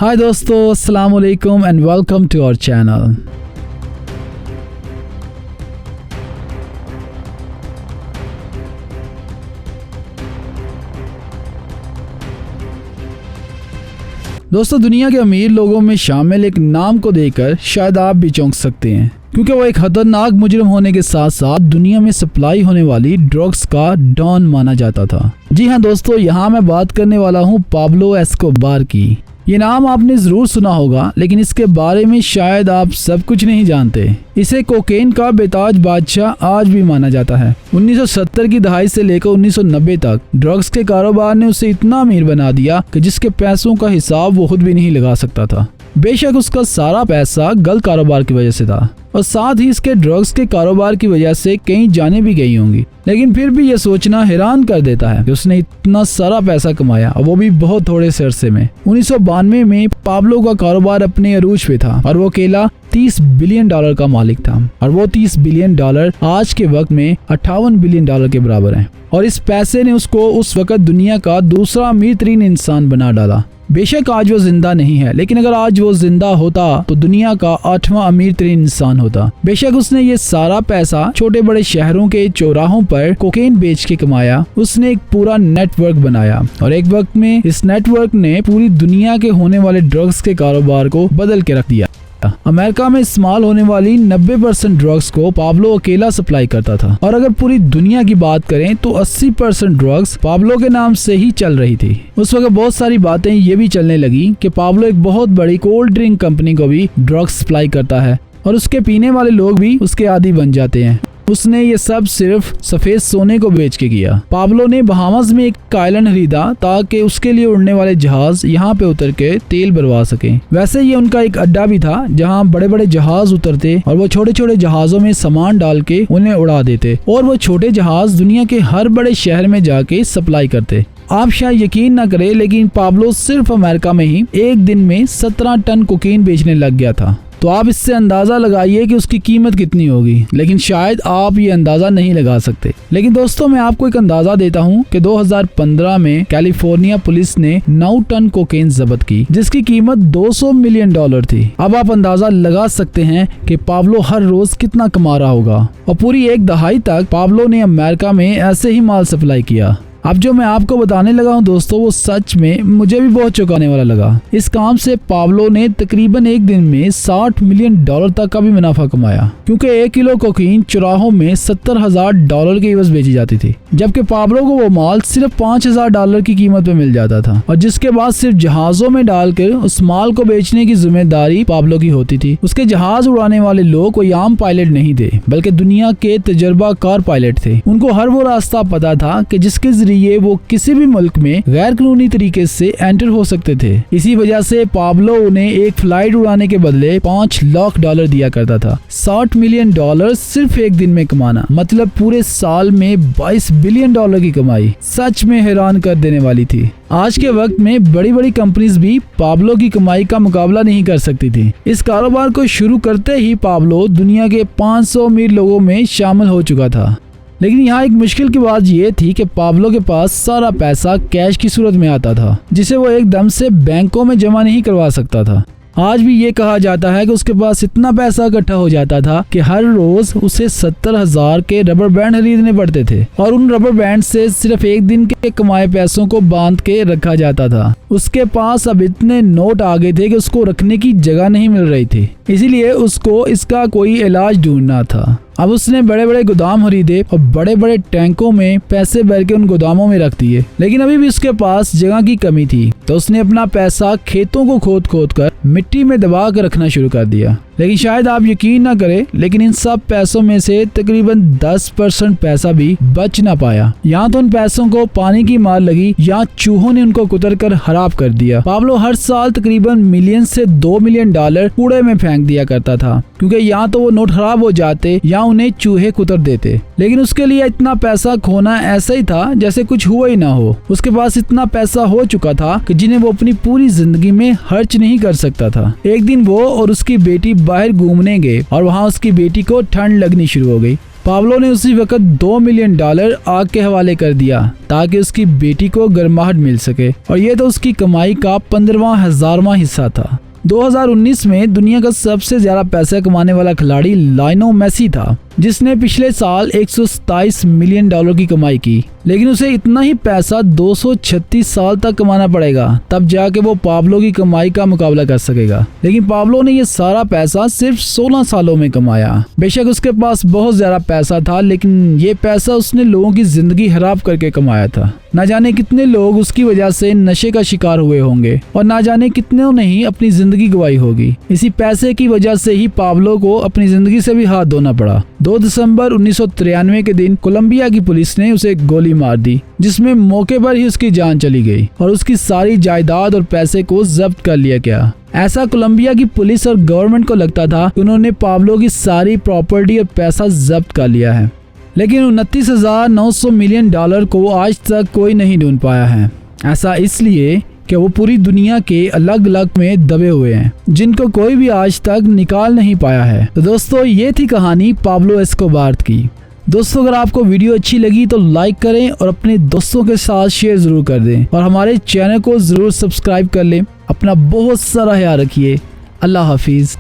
हाय दोस्तों, अस्सलाम वालेकुम and welcome to our channel. दोस्तों, दुनिया के अमीर लोगों में शामिल एक नाम को देखकर शायद आप भी चौंक सकते हैं, क्योंकि वो एक खतरनाक मुजरिम होने के साथ साथ दुनिया में सप्लाई होने वाली ड्रग्स का डॉन माना जाता था। जी हाँ दोस्तों, यहाँ मैं बात करने वाला हूँ पाब्लो एस्कोबार की। ये नाम आपने जरूर सुना होगा, लेकिन इसके बारे में शायद आप सब कुछ नहीं जानते। इसे कोकेन का बेताज बादशाह आज भी माना जाता है। 1970 की दहाई से लेकर 1990 तक ड्रग्स के कारोबार ने उसे इतना अमीर बना दिया कि जिसके पैसों का हिसाब वो खुद भी नहीं लगा सकता था। बेशक उसका सारा पैसा गलत कारोबार की वजह से था और साथ ही इसके ड्रग्स के कारोबार की वजह से कई जानें भी गई होंगी, लेकिन फिर भी ये सोचना हैरान कर देता है कि उसने इतना सारा पैसा कमाया और वो भी बहुत थोड़े से अरसे में। 1992 में पाब्लो का कारोबार अपने अरूज पे था और वो अकेला $30 बिलियन का मालिक था, और वो $30 बिलियन आज के वक्त में $58 बिलियन के बराबर है। और इस पैसे ने उसको उस वक्त दुनिया का दूसरा अमीर तरीन इंसान बना डाला। बेशक आज वो जिंदा नहीं है, लेकिन अगर आज वो जिंदा होता तो दुनिया का 8वां अमीर तरीन इंसान होता। बेशक उसने ये सारा पैसा छोटे बड़े शहरों के चौराहों पर कोकेन बेच के कमाया। उसने एक पूरा नेटवर्क बनाया और एक वक्त में इस नेटवर्क ने पूरी दुनिया के होने वाले ड्रग्स के कारोबार को बदल के रख दिया। अमेरिका में इस्तेमाल होने वाली 90% ड्रग्स को पाब्लो अकेला सप्लाई करता था, और अगर पूरी दुनिया की बात करें तो 80% ड्रग्स पाब्लो के नाम से ही चल रही थी। उस वक्त बहुत सारी बातें ये भी चलने लगी कि पाब्लो एक बहुत बड़ी कोल्ड ड्रिंक कंपनी को भी ड्रग्स सप्लाई करता है और उसके पीने वाले लोग भी उसके आदी बन जाते हैं। उसने ये सब सिर्फ सफेद सोने को बेच के किया। पाब्लो ने बहामास में एक आइलैंड खरीदा ताकि उसके लिए उड़ने वाले जहाज यहाँ पे उतर के तेल भरवा सके। वैसे ये उनका एक अड्डा भी था जहाँ बड़े बड़े जहाज उतरते और वो छोटे छोटे जहाजों में सामान डाल के उन्हें उड़ा देते, और वो छोटे जहाज दुनिया के हर बड़े शहर में जाके सप्लाई करते। आप शायद यकीन ना करें, लेकिन पाब्लो सिर्फ अमेरिका में ही एक दिन में 17 टन कोकीन बेचने लग गया था। तो आप इससे अंदाजा लगाइए कि उसकी कीमत कितनी होगी, लेकिन शायद आप ये अंदाजा नहीं लगा सकते। लेकिन दोस्तों, मैं आपको एक अंदाजा देता हूँ कि 2015 में कैलिफोर्निया पुलिस ने 9 टन कोकेन जब्त की, जिसकी कीमत $200 मिलियन थी। अब आप अंदाजा लगा सकते हैं कि पाब्लो हर रोज कितना कमा रहा होगा। और पूरी एक दहाई तक पाब्लो ने अमेरिका में ऐसे ही माल सप्लाई किया। अब जो मैं आपको बताने लगा हूँ दोस्तों, वो सच में मुझे भी बहुत चौंकाने वाला लगा। इस काम से पाब्लो ने तकरीबन एक दिन में $60 मिलियन तक का भी मुनाफा कमाया, क्योंकि 1 किलो कोकीन चौराहों में $70,000 की एवज बेची जाती थी, जबकि पाब्लो को वो माल सिर्फ $5,000 की कीमत पे मिल जाता था, और जिसके बाद सिर्फ जहाजों में डालकर उस माल को बेचने की जिम्मेदारी पाब्लो की होती थी। उसके जहाज उड़ाने वाले लोग कोई आम पायलट नहीं थे, बल्कि दुनिया के तजर्बाकार पायलट थे। उनको हर वो रास्ता पता था कि जिसके ये वो किसी भी मुल्क में गैर कानूनी तरीके से एंटर हो सकते थे। इसी वजह से पाब्लो उन्हें एक फ्लाइट उड़ाने के बदले $5 लाख दिया करता था। $60 मिलियन सिर्फ एक दिन में कमाना, मतलब पूरे साल में $22 बिलियन की कमाई सच में हैरान कर देने वाली थी। आज के वक्त में बड़ी बड़ी कंपनीज भी पाब्लो की कमाई का मुकाबला नहीं कर सकती थी। इस कारोबार को शुरू करते ही पाब्लो दुनिया के 500 अमीर लोगों में शामिल हो चुका था। लेकिन यहाँ एक मुश्किल की बात ये थी कि पाब्लो के पास सारा पैसा कैश की सूरत में आता था, जिसे वो एकदम से बैंकों में जमा नहीं करवा सकता था। आज भी ये कहा जाता है कि उसके पास इतना पैसा इकट्ठा हो जाता था कि हर रोज उसे 70,000 के रबर बैंड खरीदने पड़ते थे, और उन रबर बैंड से सिर्फ एक दिन के कमाए पैसों को बांध के रखा जाता था। उसके पास अब इतने नोट आ गए थे कि उसको रखने की जगह नहीं मिल रही थी, इसीलिए उसको इसका कोई इलाज ढूंढना था। अब उसने बड़े बड़े गोदाम खरीदे और बड़े बड़े टैंकों में पैसे भर के उन गोदामों में रख दिए, लेकिन अभी भी उसके पास जगह की कमी थी, तो उसने अपना पैसा खेतों को खोद खोद कर मिट्टी में दबा कर रखना शुरू कर दिया। लेकिन शायद आप यकीन ना करें, लेकिन इन सब पैसों में से तकरीबन 10% पैसा भी बच ना पाया। यहाँ तो उन पैसों को पानी की मार लगी या चूहों ने उनको कुतर कर खराब कर दिया। पाब्लो हर साल तकरीबन $1 से $2 मिलियन कूड़े में फेंक दिया करता था, क्योंकि यहाँ तो वो नोट खराब हो जाते या उन्हें चूहे कुतर देते। लेकिन उसके लिए इतना पैसा खोना ऐसा ही था जैसे कुछ हुआ ही ना हो। उसके पास इतना पैसा हो चुका था कि जिन्हें वो अपनी पूरी जिंदगी में खर्च नहीं कर सकता था। एक दिन वो और उसकी बेटी बाहर घूमने गए और वहाँ उसकी बेटी को ठंड लगनी शुरू हो गई। पाब्लो ने उसी वक्त $2 मिलियन आग के हवाले कर दिया ताकि उसकी बेटी को गर्माहट मिल सके, और ये तो उसकी कमाई का 15,000वां हिस्सा था। 2019 में दुनिया का सबसे ज्यादा पैसा कमाने वाला खिलाड़ी लायनल मेसी था, जिसने पिछले साल $127 मिलियन की कमाई की, लेकिन उसे इतना ही पैसा 236 साल तक कमाना पड़ेगा, तब जाके वो पाब्लो की कमाई का मुकाबला कर सकेगा। लेकिन पाब्लो ने ये सारा पैसा सिर्फ 16 सालों में कमाया। बेशक उसके पास बहुत ज्यादा पैसा था, लेकिन ये पैसा उसने लोगों की जिंदगी खराब करके कमाया था। न जाने कितने लोग उसकी वजह से नशे का शिकार हुए होंगे, और न जाने कितनों ने ही अपनी जिंदगी गंवाई होगी। इसी पैसे की वजह से ही पाब्लो को अपनी जिंदगी से भी हाथ धोना पड़ा। 2 दिसंबर 1993 के दिन कोलंबिया की पुलिस ने उसे गोली मार दी, जिसमें मौके पर ही उसकी जान चली गई और उसकी सारी जायदाद और पैसे को जब्त कर लिया गया। ऐसा कोलंबिया की पुलिस और गवर्नमेंट को लगता था कि उन्होंने पाब्लो की सारी प्रॉपर्टी और पैसा जब्त कर लिया है, लेकिन $29,900 मिलियन को आज तक कोई नहीं ढूंढ पाया है। ऐसा इसलिए कि वो पूरी दुनिया के अलग अलग में दबे हुए हैं, जिनको कोई भी आज तक निकाल नहीं पाया है। तो दोस्तों, ये थी कहानी पाब्लो एस्कोबार की। दोस्तों, अगर आपको वीडियो अच्छी लगी तो लाइक करें और अपने दोस्तों के साथ शेयर जरूर कर दें, और हमारे चैनल को जरूर सब्सक्राइब कर लें। अपना बहुत सारा ख्याल रखिए। अल्लाह हाफिज।